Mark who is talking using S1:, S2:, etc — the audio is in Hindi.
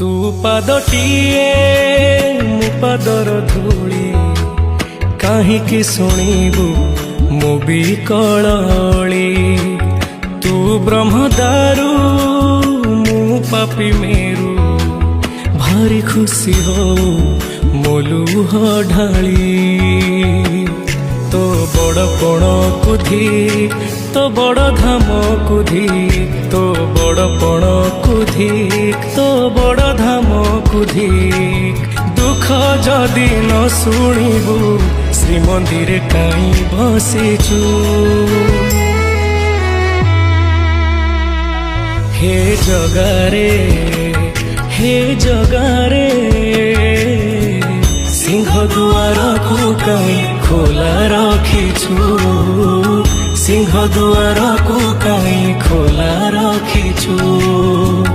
S1: तू पादटिए मु पादर धूली काहींकि शुणिबु मु बिकली तू ब्रह्मदारू मु पापी मेरू भारी खुशी हो मोलुह ढाली तो बड़ पण कुधी तो बड़ धाम कुधी तो बड़ पण कुधी तो बड़ धाम कुधी दुख जदि न शुणिबु श्रीमंदिर काई बसिचु हे जगारे सिंह दुआर को कहीं खोला रखिछु सिंह दुआर को कहीं खोला रखिछु।